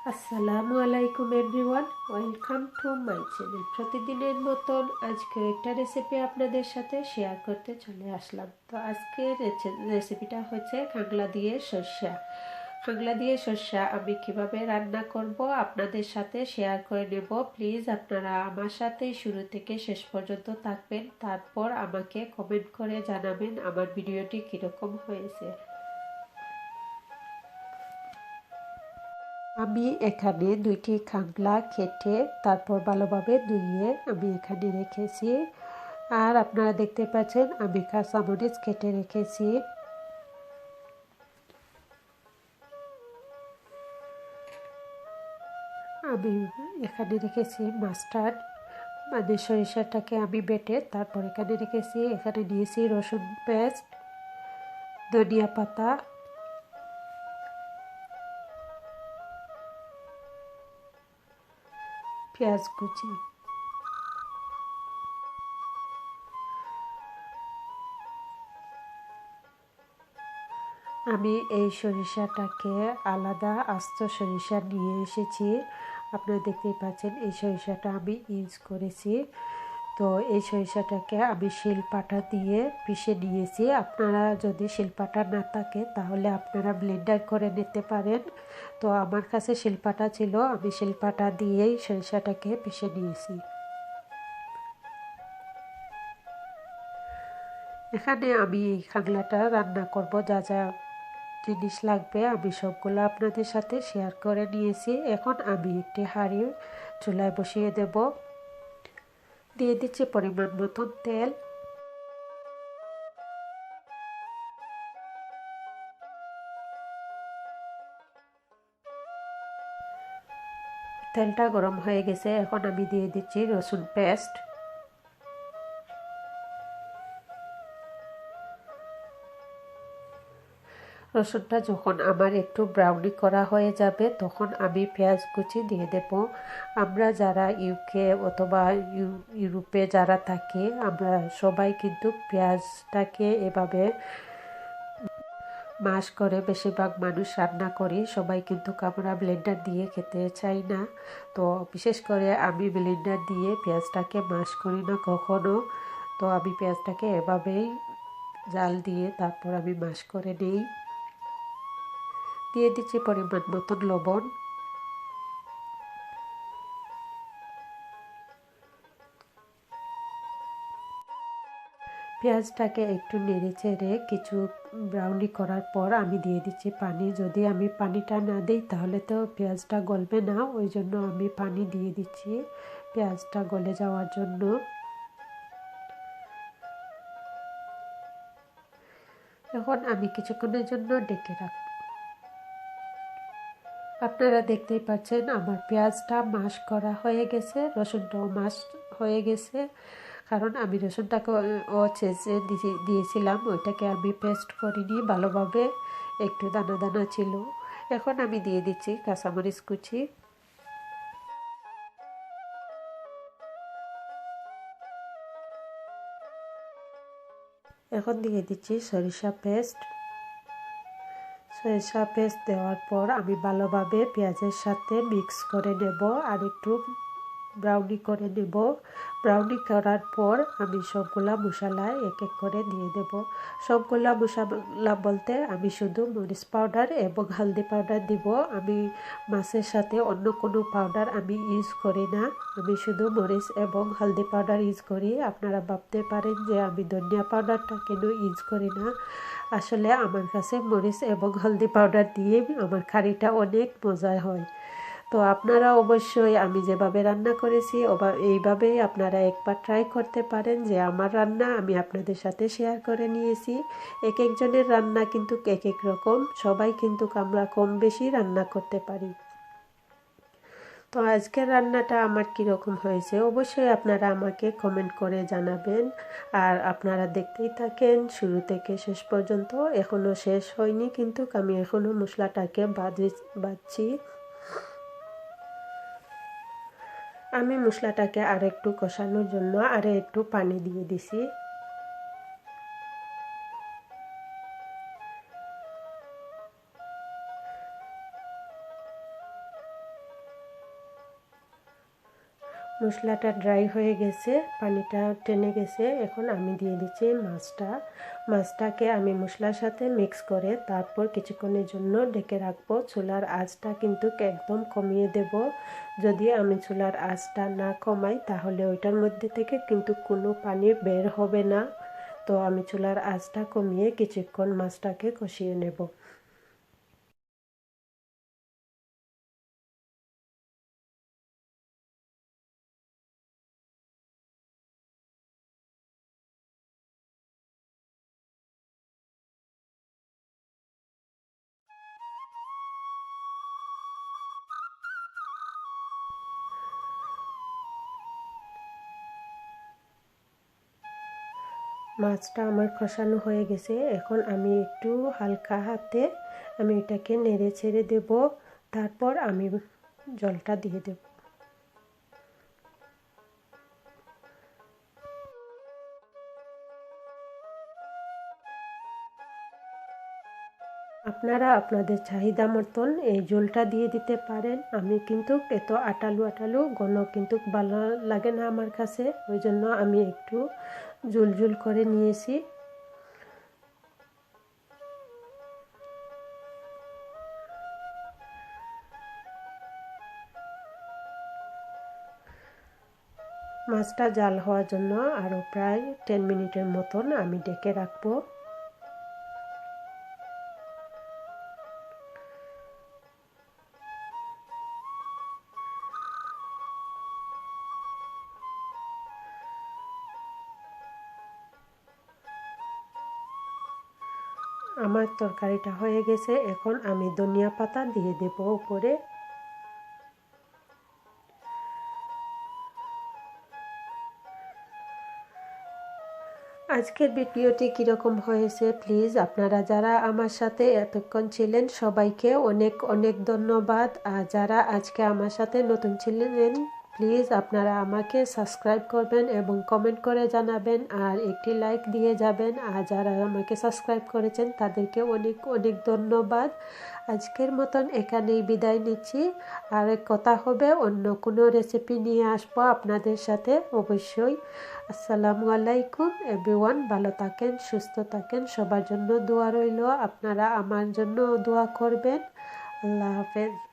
আসসালামু আলাইকুম everyone, welcome to my channel. প্রতিদিনের মতন আজকে একটা রেসিপি আপনাদের সাথে শেয়ার করতে চলে আসলাম। তো আজকের রেসিপিটা হচ্ছে খাংলা দিয়ে সর্ষা। খাংলা দিয়ে সর্ষা আমি কিভাবে রান্না করব আপনাদের সাথে শেয়ার করে নেব। প্লিজ আপনারা আমার সাথে শুরু থেকে শেষ পর্যন্ত থাকবেন, তারপর আমাকে কমেন্ট করে জানাবেন আমার ভিডিওটি কীরকম হয়েছে। আমি এখানে দুইটি খাংলা কেটে তারপর ভালোভাবে ধুয়ে আমি এখানে রেখেছি। আর আপনারা দেখতে পাচ্ছেন আমি কাঁচামরিচ কেটে রেখেছি। আমি এখানে রেখেছি মাস্টার্ড, মানে সরিষাটাকে আমি বেটে তারপর এখানে রেখেছি। এখানে নিয়েছি রসুন পেস্ট, ধনিয়া পাতা, পেঁয়াজ কুচি। আমি এই সরিষাটাকে আলাদা আস্ত সরিষা নিয়ে এসেছি। আপনারা দেখতেই পাচ্ছেন এই সরিষাটা আমি ইউজ করেছি। তো এই সরিষাটাকে আমি শিলপাটা দিয়ে পিষে নিয়েছি। আপনারা যদি শিলপাটা না থাকে তাহলে আপনারা ব্লেন্ডার করে নিতে পারেন। তো আমার কাছে শিলপাটা ছিল, আমি শিলপাটা দিয়েই সরিষাটাকে পিষে নিয়েছি। এখানে আমি এই খাংলাটা রান্না করব, যা যা জিনিস লাগবে আমি সবগুলো আপনাদের সাথে শেয়ার করে নিয়েছি। এখন আমি একটি হাঁড়ি চুলায় বসিয়ে দেব। দিয়ে দিচ্ছি পরিমাণ মতন তেল। তেলটা গরম হয়ে গেছে, এখন আমি দিয়ে দিচ্ছি রসুন পেস্ট। রসুনটা যখন আমার একটু ব্রাউনি করা হয়ে যাবে তখন আমি পেঁয়াজ কুচি দিয়ে দেব। আমরা যারা ইউকে অথবা ইউরোপে যারা থাকি আমরা সবাই কিন্তু পেঁয়াজটাকে এভাবে মাশ করে বেশিরভাগ মানুষ রান্না করি। সবাই কিন্তু আমরা ব্লেন্ডার দিয়ে খেতে চাই না। তো বিশেষ করে আমি ব্লেন্ডার দিয়ে পেঁয়াজটাকে মাশ করি না কখনো। তো আমি পেঁয়াজটাকে এভাবেই জাল দিয়ে তারপর আমি মাশ করে নিই। দিয়ে দিচ্ছি পরিমাণ মতন লবণ। পেঁয়াজটাকে একটু নেড়ে চেড়ে কিছু ব্রাউনি করার পর আমি দিয়ে দিচ্ছি পানি। যদি আমি পানিটা না দিই তাহলে তো পেঁয়াজটা গলবে না, ওই জন্য আমি পানি দিয়ে দিচ্ছি পেঁয়াজটা গলে যাওয়ার জন্য। এখন আমি কিছুক্ষণের জন্য ডেকে রাখব। আপনারা দেখতেই পাচ্ছেন আমার পেঁয়াজটা মাশ করা হয়ে গেছে, রসুনটাও মাশ হয়ে গেছে। কারণ আমি রসুনটাকে ছেঁচে দিয়েছিলাম, ওইটাকে আমি পেস্ট করিনি ভালোভাবে, একটু দানা দানা ছিল। এখন আমি দিয়ে দিচ্ছি কাঁচামরিচ কুচি। এখন দিয়ে দিচ্ছি সরিষা পেস্ট। সরিষা পেস্ট দেওয়ার পর আমি ভালোভাবে পেঁয়াজের সাথে মিক্স করে নেব আর একটু ব্রাউনি করে নেব। ব্রাউনি করার পর আমি সবগুলা মশলা এক এক করে দিয়ে দেব। সবগুলা মশলা বলতে আমি শুধু মরিচ পাউডার এবং হলদি পাউডার দিব। আমি মাছের সাথে অন্য কোনো পাউডার আমি ইউজ করি না, আমি শুধু মরিচ এবং হলদি পাউডার ইউজ করি। আপনারা ভাবতে পারেন যে আমি ধনিয়া পাউডারটা কেন ইউজ করি না। আসলে আমার কাছে মরিচ এবং হলদি পাউডার দিয়ে আমার কারিটা অনেক মজা হয়। তো আপনারা অবশ্যই আমি যেভাবে রান্না করেছি এইভাবেই আপনারা একবার ট্রাই করতে পারেন। যে আমার রান্না আমি আপনাদের সাথে শেয়ার করে নিয়েছি। এক একজনের রান্না কিন্তু এক এক রকম, সবাই কিন্তু আমরা কম বেশি রান্না করতে পারি। তো আজকের রান্নাটা আমার কীরকম হয়েছে অবশ্যই আপনারা আমাকে কমেন্ট করে জানাবেন। আর আপনারা দেখতেই থাকেন শুরু থেকে শেষ পর্যন্ত। এখনও শেষ হয়নি কিন্তু আমি এখনও মশলাটাকে বাঁধছি। আমি মশলাটাকে আর একটু কষানোর জন্য আর একটু পানি দিয়ে দিছি। মশলাটা ড্রাই হয়ে গেছে, পানিটা টেনে গেছে। এখন আমি দিয়ে দিচ্ছি মাছটাকে আমি মশলার সাথে মিক্স করে তারপর কিছুক্ষণের জন্য ঢেকে রাখবো। চুলার আঁচটা কিন্তু একদম কমিয়ে দেব। যদি আমি চুলার আঁচটা না কমাই তাহলে ওইটার মধ্যে থেকে কিন্তু কোনো পানি বের হবে না। তো আমি চুলার আঁচটা কমিয়ে কিছুক্ষণ মাছটাকে কষিয়ে নেব। মাছটা আমার কষানো হয়ে গেছে। এখন আমি একটু হালকা হাতে আমি এটাকে নেড়ে ছেড়ে দেব। তারপর আমি জলটা দিয়ে দেব। আপনারা আপনাদের চাহিদা মতন এই ঝোলটা দিয়ে দিতে পারেন। আমি কিন্তু এত আটালু ঘন কিন্তু ভালো লাগে না আমার কাছে, ওই জন্য আমি একটু ঝুল করে নিয়েছি। মাছটা জাল হওয়ার জন্য আরও প্রায় 10 মিনিটের মতন আমি ঢেকে রাখবো। আমার তরকারিটা হয়ে গেছে। এখন আমি ধনিয়া পাতা দিয়ে দেব উপরে। আজকের ভিডিওটি কীরকম হয়েছে প্লিজ আপনারা যারা আমার সাথে এতক্ষণ ছিলেন সবাইকে অনেক অনেক ধন্যবাদ। আর যারা আজকে আমার সাথে নতুন ছিলেন প্লিজ আপনারা আমাকে সাবস্ক্রাইব করবেন এবং কমেন্ট করে জানাবেন আর একটি লাইক দিয়ে যাবেন। আর যারা আমাকে সাবস্ক্রাইব করেছেন তাদেরকে অনেক অনেক ধন্যবাদ। আজকের মতন এখানেই বিদায় নিচ্ছি। আর কথা হবে অন্য কোনো রেসিপি নিয়ে আসবো আপনাদের সাথে অবশ্যই। আসসালামু আলাইকুম এভরিওয়ান, ভালো থাকেন, সুস্থ থাকেন, সবার জন্য দোয়া রইল। আপনারা আমার জন্য দোয়া করবেন। আল্লাহ হাফেজ।